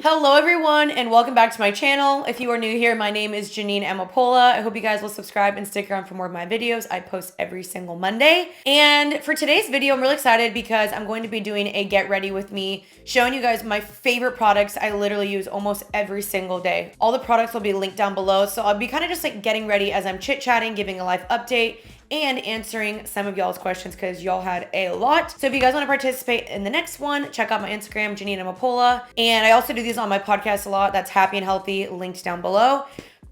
Hello everyone and welcome back to my channel. If you are new here, my name is Janine Amapola. I hope you guys will subscribe and stick around for more of my videos. I post every single Monday. And for today's video, I'm really excited because I'm going to be doing a get ready with me, showing you guys my favorite products I literally use almost every single day. All the products will be linked down below. So I'll be kind of just like getting ready as I'm chit-chatting, giving a life update, and answering some of y'all's questions because y'all had a lot. So if you guys want to participate in the next one, check out my Instagram, Janine Amapola. And I also do these on my podcast a lot. That's Happy and Healthy, linked down below.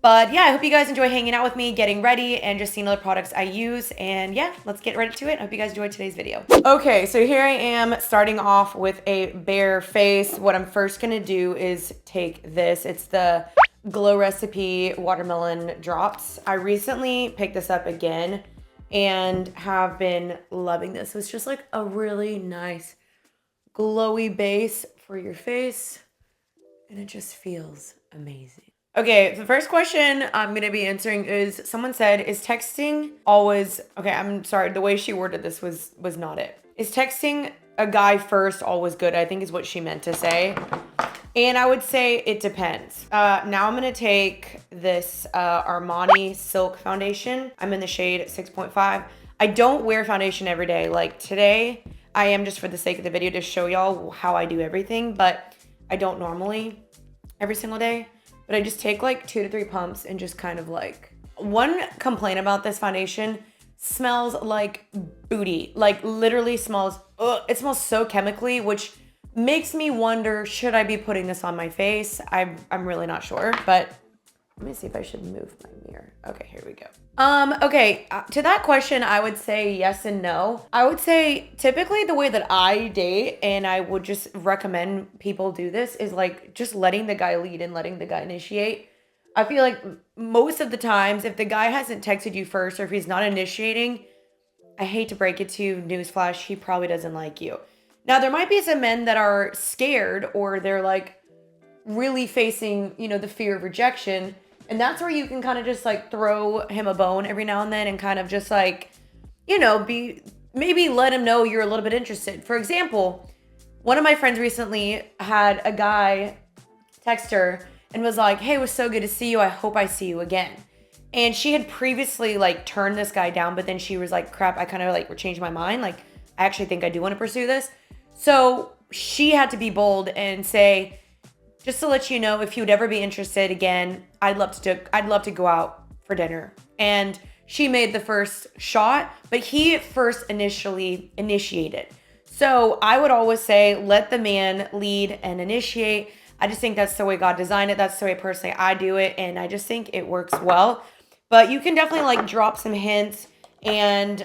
But yeah, I hope you guys enjoy hanging out with me, getting ready, and just seeing other products I use. And yeah, let's get right to it. I hope you guys enjoyed today's video. Okay, so here I am starting off with a bare face. What I'm first gonna do is take this. It's the Glow Recipe Watermelon Drops. I recently picked this up again and have been loving this. So it's just like a really nice glowy base for your face, and it just feels amazing. Okay, the first question I'm gonna be answering is, someone said, is texting always, okay, I'm sorry, the way she worded this was not it. Is texting a guy first always good? I think is what she meant to say. And I would say it depends. Now I'm gonna take this Armani Silk Foundation. I'm in the shade 6.5. I don't wear foundation every day. Like today, I am just for the sake of the video to show y'all how I do everything, but I don't normally every single day. But I just take like 2 to 3 pumps and just kind of like, one complaint about this foundation, smells like booty. Like literally smells, it smells so chemically, which makes me wonder, should I be putting this on my face? I'm really not sure, but let me see if I should move my mirror. Okay, here we go. Okay, to that question, I would say yes and no. I would say typically the way that I date, and I would just recommend people do this, is like just letting the guy lead and letting the guy initiate. I feel like most of the times, if the guy hasn't texted you first or if he's not initiating, I hate to break it to you, newsflash, he probably doesn't like you. Now, there might be some men that are scared or they're like really facing, the fear of rejection. And that's where you can kind of just like throw him a bone every now and then and kind of just like, maybe let him know you're a little bit interested. For example, one of my friends recently had a guy text her and was like, hey, it was so good to see you. I hope I see you again. And she had previously like turned this guy down, but then she was like, crap, I kind of like changed my mind. Like, I actually think I do want to pursue this. So she had to be bold and say, just to let you know, if you would ever be interested again, I'd love to go out for dinner. And she made the first shot, but he first initially initiated. So I would always say, let the man lead and initiate. I just think that's the way God designed it. That's the way personally I do it. And I just think it works well. But you can definitely like drop some hints and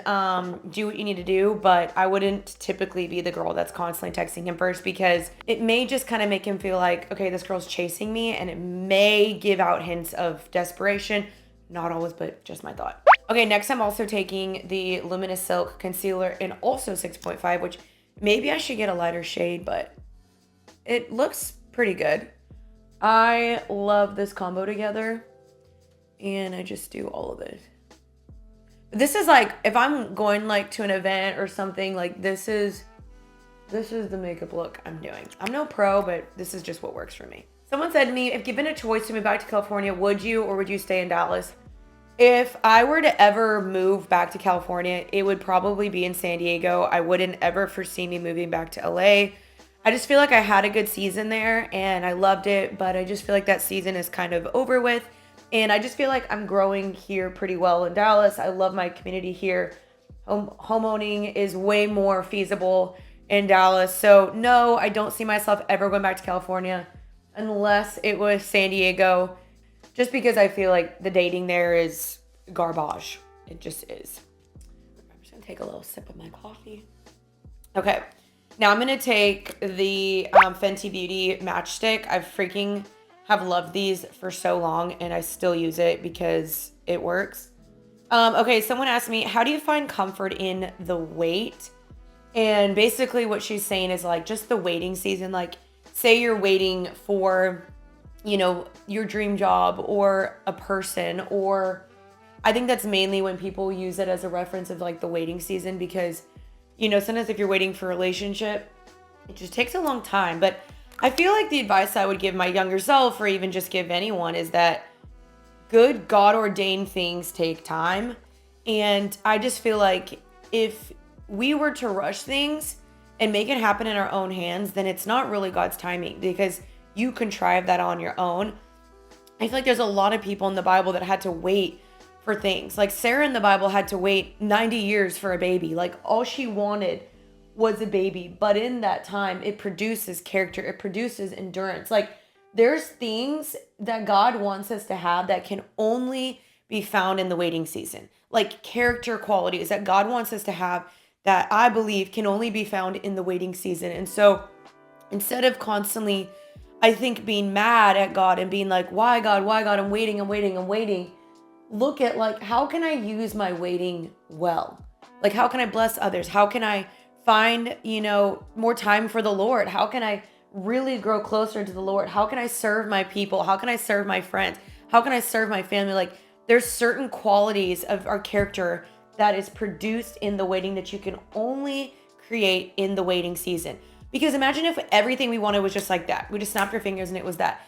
do what you need to do, but I wouldn't typically be the girl that's constantly texting him first, because it may just kind of make him feel like, okay, this girl's chasing me, and it may give out hints of desperation. Not always, but just my thought. Okay, next I'm also taking the Luminous Silk Concealer in also 6.5, which maybe I should get a lighter shade, but it looks pretty good. I love this combo together, and I just do all of it. This is like, if I'm going like to an event or something, like this is the makeup look I'm doing. I'm no pro, but this is just what works for me. Someone said to me, if given a choice to move back to California, would you or would you stay in Dallas? If I were to ever move back to California, it would probably be in San Diego. I wouldn't ever foresee me moving back to LA. I just feel like I had a good season there and I loved it, but I just feel like that season is kind of over with. And I just feel like I'm growing here pretty well in Dallas. I love my community here. Homeowning is way more feasible in Dallas. So no, I don't see myself ever going back to California unless it was San Diego, just because I feel like the dating there is garbage. It just is. I'm just gonna take a little sip of my coffee. Okay, now I'm gonna take the Fenty Beauty Matchstick. I freaking have loved these for so long and I still use it because it works. Okay, someone asked me, how do you find comfort in the wait? And basically what she's saying is like just the waiting season. Like say you're waiting for, your dream job or a person, or I think that's mainly when people use it as a reference of like the waiting season, because, sometimes if you're waiting for a relationship, it just takes a long time. But I feel like the advice I would give my younger self, or even just give anyone, is that good God ordained things take time. And I just feel like if we were to rush things and make it happen in our own hands, then it's not really God's timing, because you contrive that on your own. I feel like there's a lot of people in the Bible that had to wait for things. Like Sarah in the Bible had to wait 90 years for a baby. Like all she wanted was a baby. But in that time, it produces character, it produces endurance. Like there's things that God wants us to have that can only be found in the waiting season. Like character qualities that God wants us to have that I believe can only be found in the waiting season. And so instead of constantly, I think, being mad at God and being like, why God, I'm waiting, look at like, how can I use my waiting well? Like, how can I bless others? How can I find, more time for the Lord? How can I really grow closer to the Lord? How can I serve my people? How can I serve my friends? How can I serve my family? Like, there's certain qualities of our character that is produced in the waiting that you can only create in the waiting season. Because imagine if everything we wanted was just like that. We just snapped our fingers and it was that.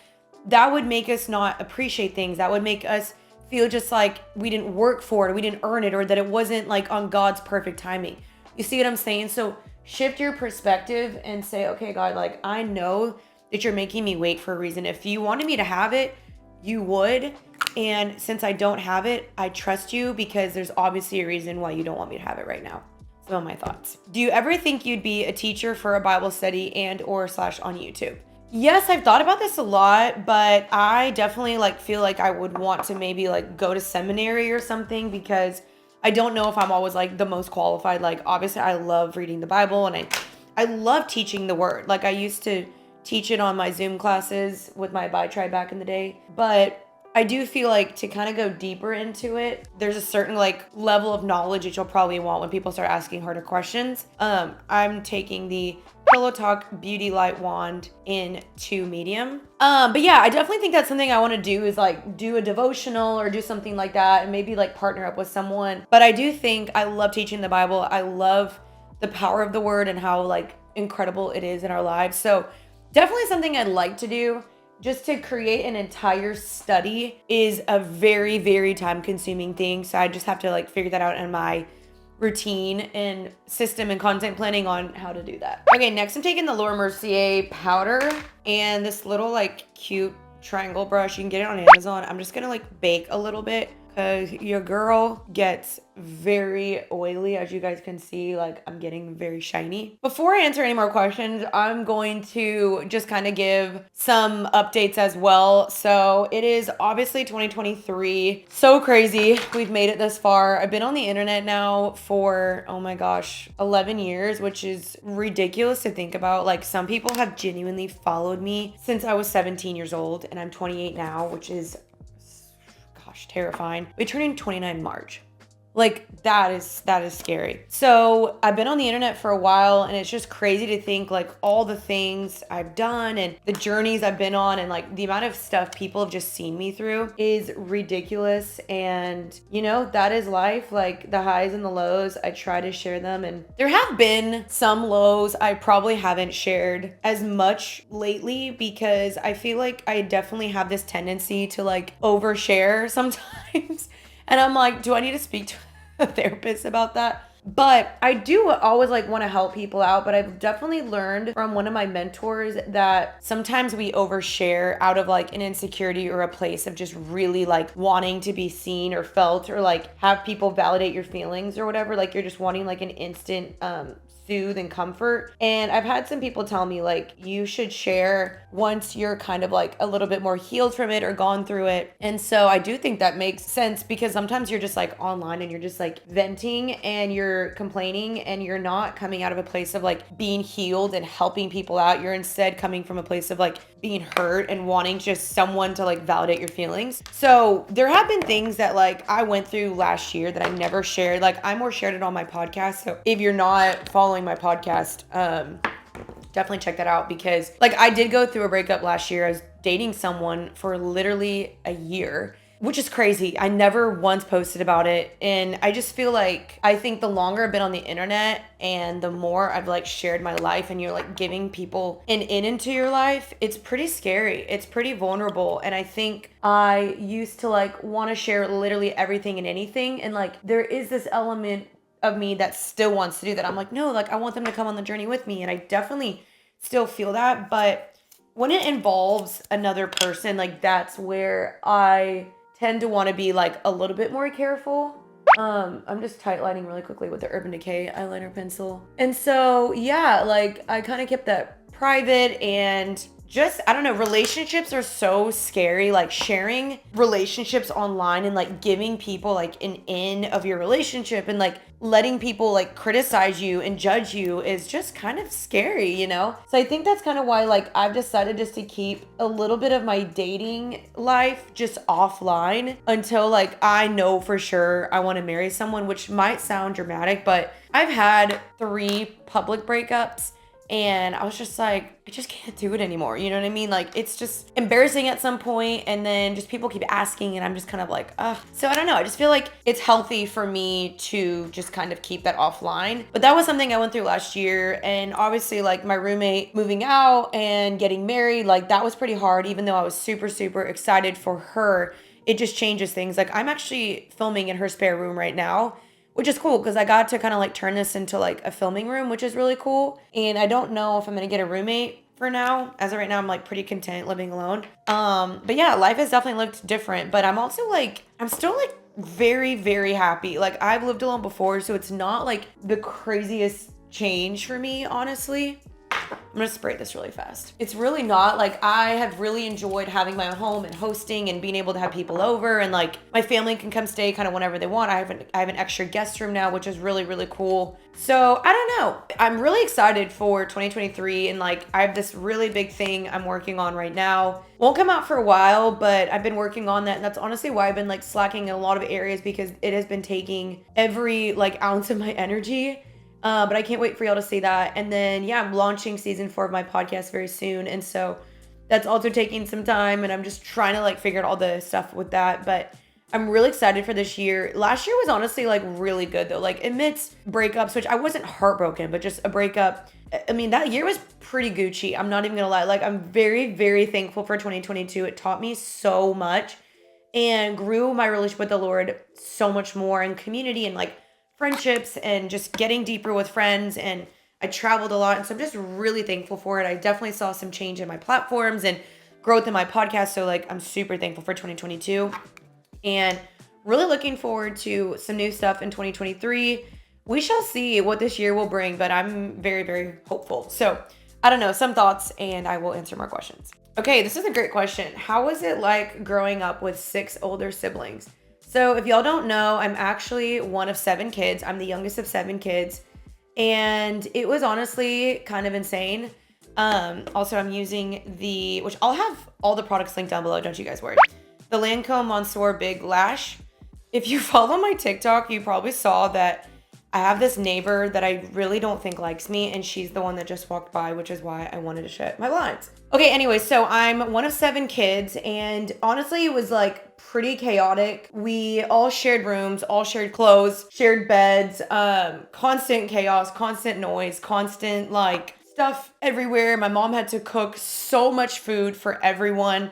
That would make us not appreciate things. That would make us feel just like we didn't work for it, or we didn't earn it, or that it wasn't like on God's perfect timing. You see what I'm saying? So shift your perspective and say, okay, God, like I know that you're making me wait for a reason. If you wanted me to have it, you would. And since I don't have it, I trust you, because there's obviously a reason why you don't want me to have it right now. Some of my thoughts. Do you ever think you'd be a teacher for a Bible study and or / on YouTube? Yes, I've thought about this a lot, but I definitely feel like I would want to maybe go to seminary or something, because I don't know if I'm always the most qualified. Like obviously I love reading the Bible and I love teaching the word. Like I used to teach it on my Zoom classes with my Bi Tribe back in the day, but I do feel like to kind of go deeper into it, there's a certain level of knowledge that you'll probably want when people start asking harder questions. I'm taking the Pillow Talk Beauty Light Wand in 2 medium. But yeah, I definitely think that's something I want to do, is do a devotional or do something like that, and maybe partner up with someone. But I do think I love teaching the Bible. I love the power of the word and how incredible it is in our lives. So definitely something I'd like to do. Just to create an entire study is a very, very time consuming thing. So I just have to figure that out in my routine and system and content planning on how to do that. Okay, next I'm taking the Laura Mercier powder and this little cute triangle brush. You can get it on Amazon. I'm just gonna bake a little bit, because your girl gets very oily. As you guys can see, I'm getting very shiny. Before I answer any more questions, I'm going to just kind of give some updates as well. So it is obviously 2023. So crazy. We've made it this far. I've been on the internet now for, oh my gosh, 11 years, which is ridiculous to think about. Some people have genuinely followed me since I was 17 years old, and I'm 28 now, which is terrifying. We're turning 29 March. That is scary. So I've been on the internet for a while, and it's just crazy to think all the things I've done and the journeys I've been on, and the amount of stuff people have just seen me through is ridiculous. And that is life. The highs and the lows, I try to share them, and there have been some lows I probably haven't shared as much lately, because I feel like I definitely have this tendency to overshare sometimes. And I'm do I need to speak to a therapist about that? But I do always want to help people out. But I've definitely learned from one of my mentors that sometimes we overshare out of an insecurity or a place of just really wanting to be seen or felt, or have people validate your feelings or whatever. You're just wanting an instant soothe and comfort. And I've had some people tell me you should share once you're kind of a little bit more healed from it or gone through it. And so I do think that makes sense, because sometimes you're just online and you're just venting and you're complaining, and you're not coming out of a place of being healed and helping people out. You're instead coming from a place of being hurt and wanting just someone to validate your feelings. So there have been things that I went through last year that I never shared. I more shared it on my podcast. So if you're not following my podcast, definitely check that out, because I did go through a breakup last year. I was dating someone for literally a year, which is crazy. I never once posted about it. And I just feel like, I think the longer I've been on the internet and the more I've like shared my life and you're like giving people an in into your life, it's pretty scary. It's pretty vulnerable. And I think I used to like want to share literally everything and anything. And like, there is this element of me that still wants to do that. I'm like, no, like I want them to come on the journey with me. And I definitely still feel that. But when it involves another person, like that's where I tend to want to be like a little bit more careful. I'm just tightlining really quickly with the Urban Decay eyeliner pencil. And so, yeah, like I kind of kept that private. And just, I don't know, relationships are so scary. Like sharing relationships online and like giving people like an in of your relationship and like letting people like criticize you and judge you is just kind of scary, you know? So I think that's kind of why like I've decided just to keep a little bit of my dating life just offline until like I know for sure I want to marry someone, which might sound dramatic, but I've had 3 public breakups. And I was just like, I just can't do it anymore. You know what I mean? Like, it's just embarrassing at some point, and then just people keep asking, and I'm just kind of like, ugh. So I don't know. I just feel like it's healthy for me to just kind of keep that offline. But that was something I went through last year. And obviously, like, my roommate moving out and getting married, like, that was pretty hard, even though I was super, super excited for her. It just changes things. Like, I'm actually filming in her spare room right now, which is cool because I got to kind of like turn this into like a filming room, which is really cool. And I don't know if I'm going to get a roommate for now. As of right now, I'm like pretty content living alone. But yeah, life has definitely looked different, but I'm also like, I'm still like very, very happy. Like I've lived alone before, so it's not like the craziest change for me, honestly. I'm gonna spray this really fast. It's really not. Like I have really enjoyed having my own home and hosting and being able to have people over, and like my family can come stay kind of whenever they want. I have an extra guest room now, which is really, really cool. So I don't know. I'm really excited for 2023, and like I have this really big thing I'm working on right now. Won't come out for a while, but I've been working on that, and that's honestly why I've been like slacking in a lot of areas, because it has been taking every like ounce of my energy. But I can't wait for y'all to see that. And then, yeah, I'm launching season 4 of my podcast very soon. And so that's also taking some time. And I'm just trying to like figure out all the stuff with that. But I'm really excited for this year. Last year was honestly like really good though. Like amidst breakups, which I wasn't heartbroken, but just a breakup. I mean, that year was pretty Gucci. I'm not even gonna lie. Like I'm very, very thankful for 2022. It taught me so much and grew my relationship with the Lord so much more, and community and like friendships and just getting deeper with friends. And I traveled a lot, and so I'm just really thankful for it. I definitely saw some change in my platforms and growth in my podcast, so like I'm super thankful for 2022 and really looking forward to some new stuff in 2023. We shall see what this year will bring, but I'm very, very hopeful. So I don't know, some thoughts, and I will answer more questions. Okay, this is a great question. How was it like growing up with 6 older siblings? So if y'all don't know, I'm actually one of 7 kids. I'm the youngest of 7 kids. And it was honestly kind of insane. Also, I'm using which I'll have all the products linked down below, don't you guys worry. The Lancome Monsieur Big Lash. If you follow my TikTok, you probably saw that I have this neighbor that I really don't think likes me, and she's the one that just walked by, which is why I wanted to shut my blinds. Okay, anyway, so I'm one of 7 kids, and honestly, it was like pretty chaotic. We all shared rooms, all shared clothes, shared beds, constant chaos, constant noise, constant like stuff everywhere. My mom had to cook so much food for everyone.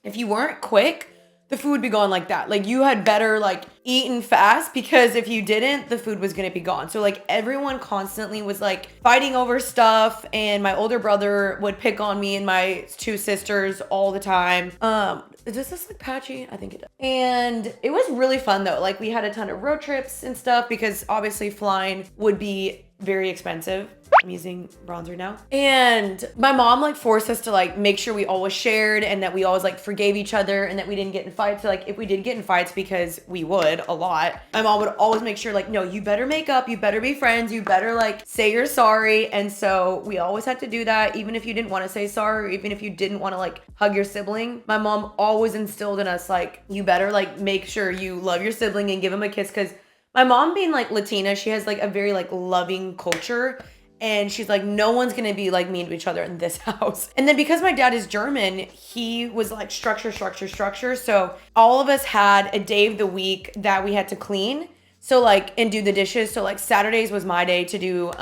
If you weren't quick, the food would be gone like that. Like you had better like eaten fast, because if you didn't, the food was gonna be gone. So like everyone constantly was like fighting over stuff, and my older brother would pick on me and my 2 sisters all the time. Does this look patchy? I think it does. And it was really fun though. Like we had a ton of road trips and stuff, because obviously flying would be very expensive. I'm using bronzer now. And my mom like forced us to like make sure we always shared, and that we always like forgave each other, and that we didn't get in fights. So like if we did get in fights, because we would a lot, my mom would always make sure like, no, you better make up, you better be friends, you better like say you're sorry. And so we always had to do that, even if you didn't want to say sorry, or even if you didn't want to like hug your sibling. My mom always instilled in us like, you better like make sure you love your sibling and give him a kiss, because my mom being like Latina, she has like a very like loving culture. And she's like, no one's gonna be like mean to each other in this house. And then because my dad is German, he was like structure, structure, structure. So all of us had a day of the week that we had to clean. So like, and do the dishes. So like Saturdays was my day to do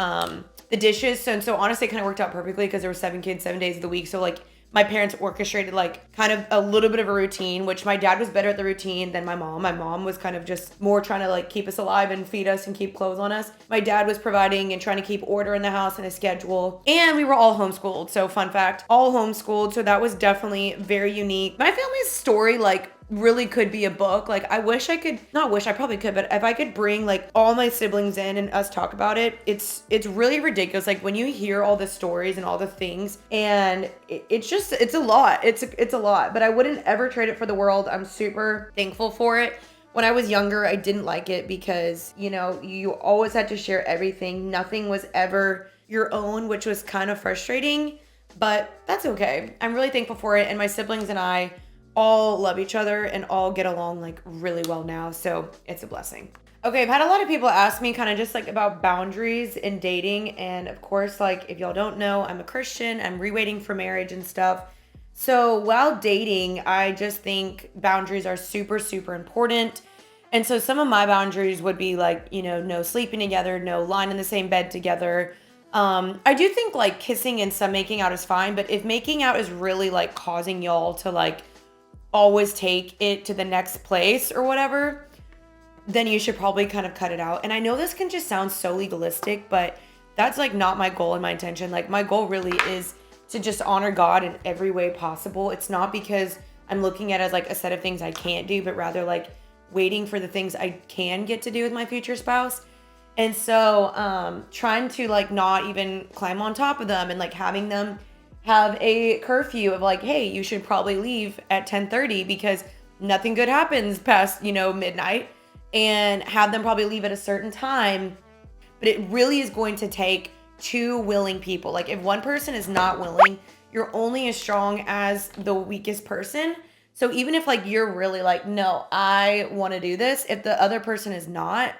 the dishes. So honestly, it kind of worked out perfectly because there were 7 kids, 7 days of the week. So like my parents orchestrated like kind of a little bit of a routine, which my dad was better at the routine than my mom. My mom was kind of just more trying to like keep us alive and feed us and keep clothes on us. My dad was providing and trying to keep order in the house and a schedule. And we were all homeschooled. So fun fact, all homeschooled. So that was definitely very unique. My family's story like really could be a book. Like I wish I could, not wish, I probably could, but if I could bring like all my siblings in and us talk about it, it's really ridiculous. Like when you hear all the stories and all the things, and it's just, it's a lot. It's a lot, but I wouldn't ever trade it for the world. I'm super thankful for it. When I was younger, I didn't like it because, you know, you always had to share everything. Nothing was ever your own, which was kind of frustrating, but that's okay. I'm really thankful for it. And my siblings and I all love each other and all get along like really well now. So it's a blessing. Okay, I've had a lot of people ask me kind of just like about boundaries in dating. And of course, like if y'all don't know, I'm a Christian, I'm rewaiting for marriage and stuff. So while dating, I just think boundaries are super, super important. And so some of my boundaries would be like, you know, no sleeping together, no lying in the same bed together. I do think like kissing and some making out is fine, but if making out is really like causing y'all to like always take it to the next place or whatever, then you should probably kind of cut it out. And I know this can just sound so legalistic, but that's like not my goal and my intention. Like my goal really is to just honor God in every way possible. It's not because I'm looking at it as like a set of things I can't do, but rather like waiting for the things I can get to do with my future spouse. And so trying to like not even climb on top of them and like having them have a curfew of like, hey, you should probably leave at 10:30 because nothing good happens past, you know, midnight, and have them probably leave at a certain time. But it really is going to take 2 willing people. Like if one person is not willing, you're only as strong as the weakest person. So even if like you're really like, no, I want to do this, if the other person is not,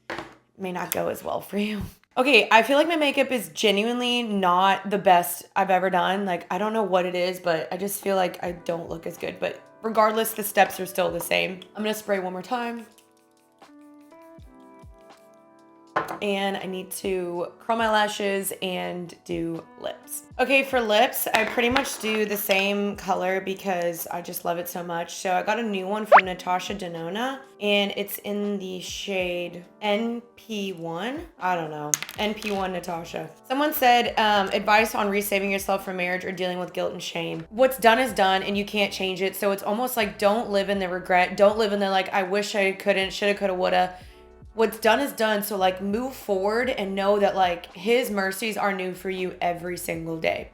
it may not go as well for you. Okay, I feel like my makeup is genuinely not the best I've ever done. Like, I don't know what it is, but I just feel like I don't look as good. But regardless, the steps are still the same. I'm gonna spray one more time. And I need to curl my lashes and do lips. Okay, for lips, I pretty much do the same color because I just love it so much. So I got a new one from Natasha Denona, and it's in the shade NP1. I don't know, NP1 Natasha. Someone said, advice on resaving yourself from marriage or dealing with guilt and shame. What's done is done and you can't change it. So it's almost like don't live in the regret. Don't live in the like, I wish I couldn't, shoulda, coulda, woulda. What's done is done. So like move forward and know that like his mercies are new for you every single day.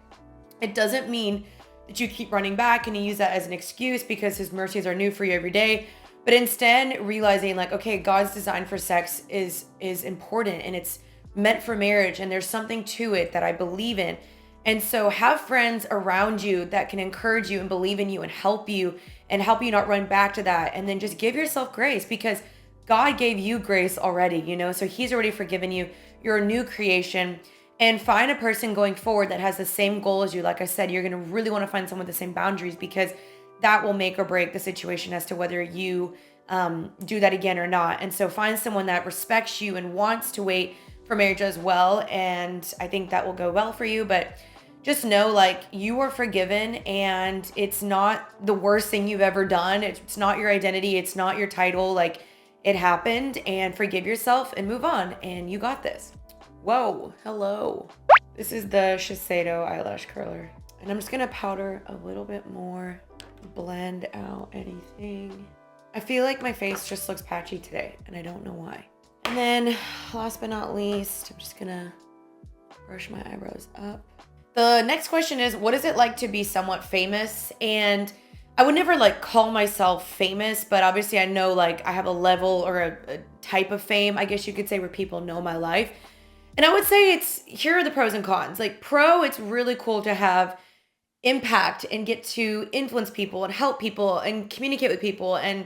It doesn't mean that you keep running back and you use that as an excuse because his mercies are new for you every day. But instead realizing like, okay, God's design for sex is important and it's meant for marriage and there's something to it that I believe in. And so have friends around you that can encourage you and believe in you and help you not run back to that. And then just give yourself grace because God gave you grace already, you know, so he's already forgiven you. You're a new creation. And find a person going forward that has the same goal as you. Like I said, you're going to really want to find someone with the same boundaries because that will make or break the situation as to whether you do that again or not. And so find someone that respects you and wants to wait for marriage as well. And I think that will go well for you. But just know like you are forgiven and it's not the worst thing you've ever done. It's not your identity. It's not your title. Like, it happened, and forgive yourself and move on, and you got this. Whoa, hello. This is the Shiseido eyelash curler, and I'm just gonna powder a little bit more, blend out anything. I feel like my face just looks patchy today, and I don't know why. And then, last but not least, I'm just gonna brush my eyebrows up. The next question is, what is it like to be somewhat famous? And I would never like call myself famous, but obviously I know like I have a level or a type of fame, I guess you could say, where people know my life. And I would say here are the pros and cons. Like pro, it's really cool to have impact and get to influence people and help people and communicate with people and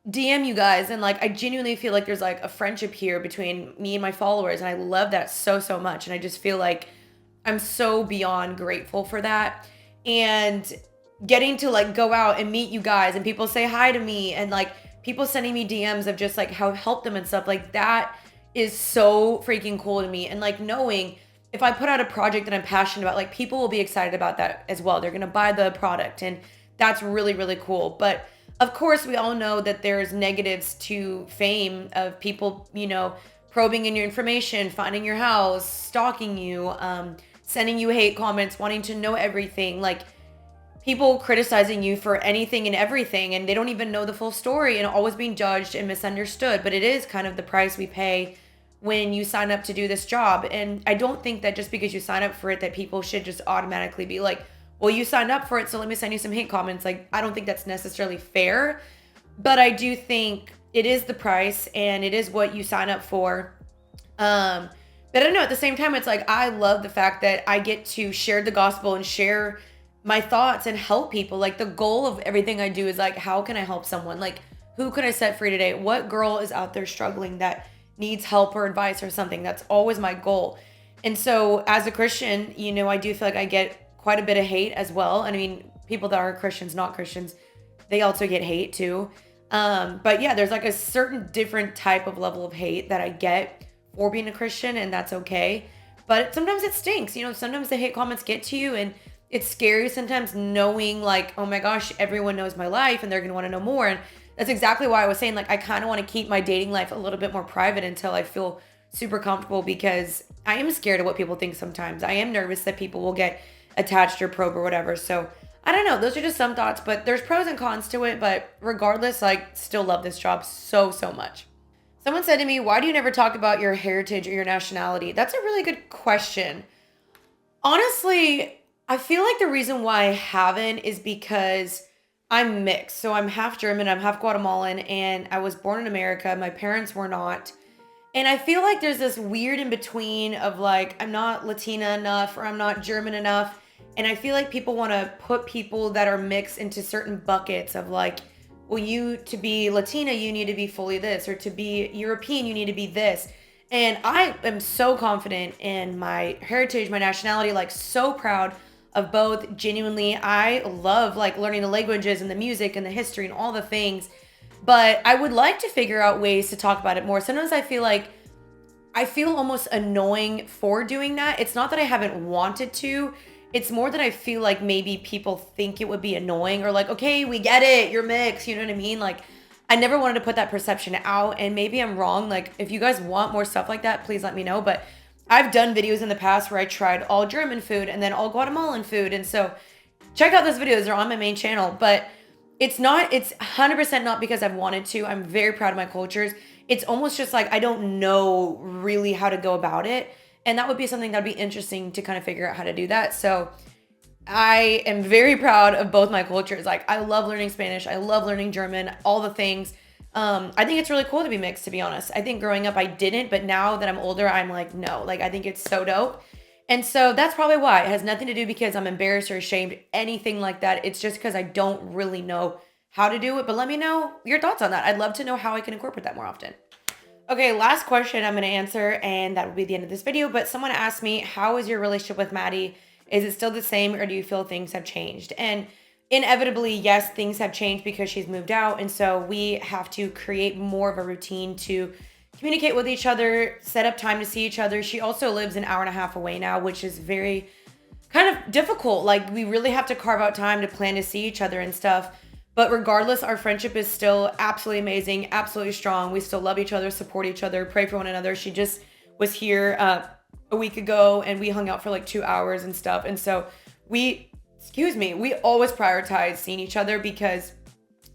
DM you guys, and like I genuinely feel like there's like a friendship here between me and my followers, and I love that so so much, and I just feel like I'm so beyond grateful for that. And getting to like go out and meet you guys and people say hi to me, and like people sending me DMs of just like how I've helped them and stuff like that is so freaking cool to me. And like knowing if I put out a project that I'm passionate about, like people will be excited about that as well. They're going to buy the product, and that's really really cool. But of course, we all know that there's negatives to fame of people, probing in your information, finding your house, stalking you, sending you hate comments, wanting to know everything, like people criticizing you for anything and everything, and they don't even know the full story, and always being judged and misunderstood. But it is kind of the price we pay when you sign up to do this job. And I don't think that just because you sign up for it that people should just automatically be like, well, you signed up for it, so let me send you some hate comments. Like, I don't think that's necessarily fair, but I do think it is the price and it is what you sign up for. But I don't know, at the same time, it's like I love the fact that I get to share the gospel and share my thoughts and help people. Like the goal of everything I do is like, how can I help someone? Like, who can I set free today? What girl is out there struggling that needs help or advice or something? That's always my goal. And so as a Christian, I do feel like I get quite a bit of hate as well. And I mean, people that are Christians, not Christians, they also get hate too. But yeah, there's like a certain different type of level of hate that I get for being a Christian, and that's okay. But sometimes it stinks. Sometimes the hate comments get to you, and it's scary sometimes knowing like, oh my gosh, everyone knows my life and they're going to want to know more. And that's exactly why I was saying, like, I kind of want to keep my dating life a little bit more private until I feel super comfortable, because I am scared of what people think sometimes. I am nervous that people will get attached or probe or whatever. So I don't know. Those are just some thoughts, but there's pros and cons to it. But regardless, I still love this job so, so much. Someone said to me, why do you never talk about your heritage or your nationality? That's a really good question. Honestly, I feel like the reason why I haven't is because I'm mixed. So I'm half German, I'm half Guatemalan, and I was born in America. My parents were not. And I feel like there's this weird in between of like, I'm not Latina enough or I'm not German enough. And I feel like people want to put people that are mixed into certain buckets of like, well, you to be Latina, you need to be fully this, or to be European, you need to be this. And I am so confident in my heritage, my nationality, like so proud of both. Genuinely, I love like learning the languages and the music and the history and all the things. But I would like to figure out ways to talk about it more. Sometimes I feel almost annoying for doing that. It's not that I haven't wanted to. It's more that I feel like maybe people think it would be annoying, or like, okay, we get it, you're mixed, you know what I mean? Like, I never wanted to put that perception out, and maybe I'm wrong. Like, if you guys want more stuff like that, please let me know. But I've done videos in the past where I tried all German food and then all Guatemalan food. And so check out those videos. They're on my main channel. But it's 100% not because I've wanted to. I'm very proud of my cultures. It's almost just like I don't know really how to go about it. And that would be something that'd be interesting to kind of figure out how to do that. So I am very proud of both my cultures. Like, I love learning Spanish. I love learning German, all the things. I think it's really cool to be mixed, to be honest. I think growing up I didn't, but now that I'm older, I'm like, no, like I think it's so dope. And so that's probably why. It has nothing to do because I'm embarrassed or ashamed, anything like that. It's just because I don't really know how to do it. But let me know your thoughts on that. I'd love to know how I can incorporate that more often. Okay, last question I'm going to answer, and that will be the end of this video. But someone asked me, how is your relationship with Maddie? Is it still the same, or do you feel things have changed? And inevitably, yes, things have changed because she's moved out. And so we have to create more of a routine to communicate with each other, set up time to see each other. She also lives an hour and a half away now, which is very kind of difficult. Like, we really have to carve out time to plan to see each other and stuff. But regardless, our friendship is still absolutely amazing, absolutely strong. We still love each other, support each other, pray for one another. She just was here a week ago, and we hung out for like 2 hours and stuff. And so we always prioritize seeing each other, because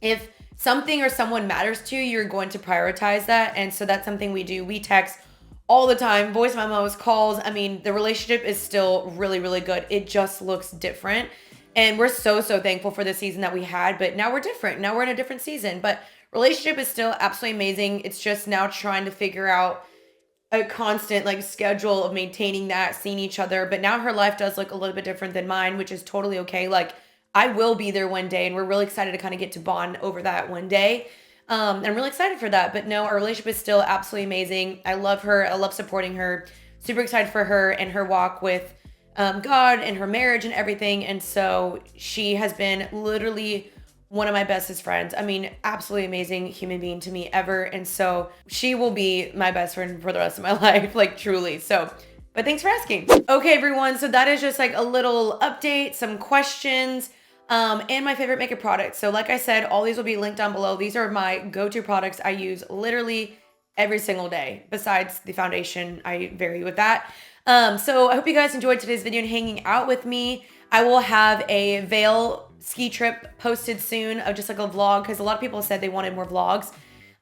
if something or someone matters to you, you're going to prioritize that. And so that's something we do. We text all the time, voice memos, calls. I mean, the relationship is still really, really good. It just looks different. And we're so, so thankful for the season that we had, but now we're different. Now we're in a different season, but relationship is still absolutely amazing. It's just now trying to figure out a constant like schedule of maintaining that, seeing each other. But now her life does look a little bit different than mine, which is totally okay. Like, I will be there one day, and we're really excited to kind of get to bond over that one day. And I'm really excited for that. But no, our relationship is still absolutely amazing. I love her. I love supporting her. Super excited for her and her walk with God and her marriage and everything. And so she has been literally one of my bestest friends. I mean, absolutely amazing human being to me ever. And so she will be my best friend for the rest of my life, like truly. So, but thanks for asking. Okay, everyone. So that is just like a little update, some questions, and my favorite makeup products. So like I said, all these will be linked down below. These are my go-to products I use literally every single day. Besides the foundation, I vary with that. So I hope you guys enjoyed today's video and hanging out with me. I will have a Vail ski trip posted soon of just like a vlog because a lot of people said they wanted more vlogs.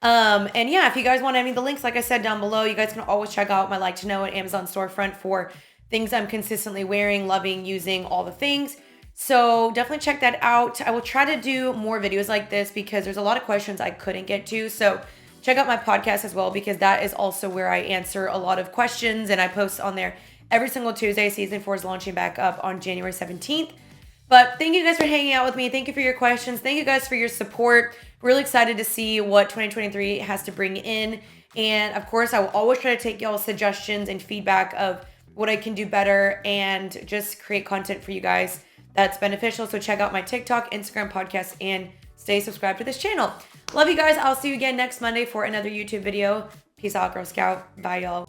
And yeah, if you guys want any of the links, like I said down below, you guys can always check out my Like to Know at Amazon storefront for things I'm consistently wearing, loving, using, all the things. So definitely check that out. I will try to do more videos like this because there's a lot of questions I couldn't get to. So check out my podcast as well because that is also where I answer a lot of questions and I post on there every single Tuesday. Season 4 is launching back up on January 17th. But thank you guys for hanging out with me. Thank you for your questions. Thank you guys for your support. Really excited to see what 2023 has to bring in. And of course, I will always try to take y'all's suggestions and feedback of what I can do better and just create content for you guys that's beneficial. So check out my TikTok, Instagram, podcast, and stay subscribed to this channel. Love you guys. I'll see you again next Monday for another YouTube video. Peace out, Girl Scout. Bye, y'all.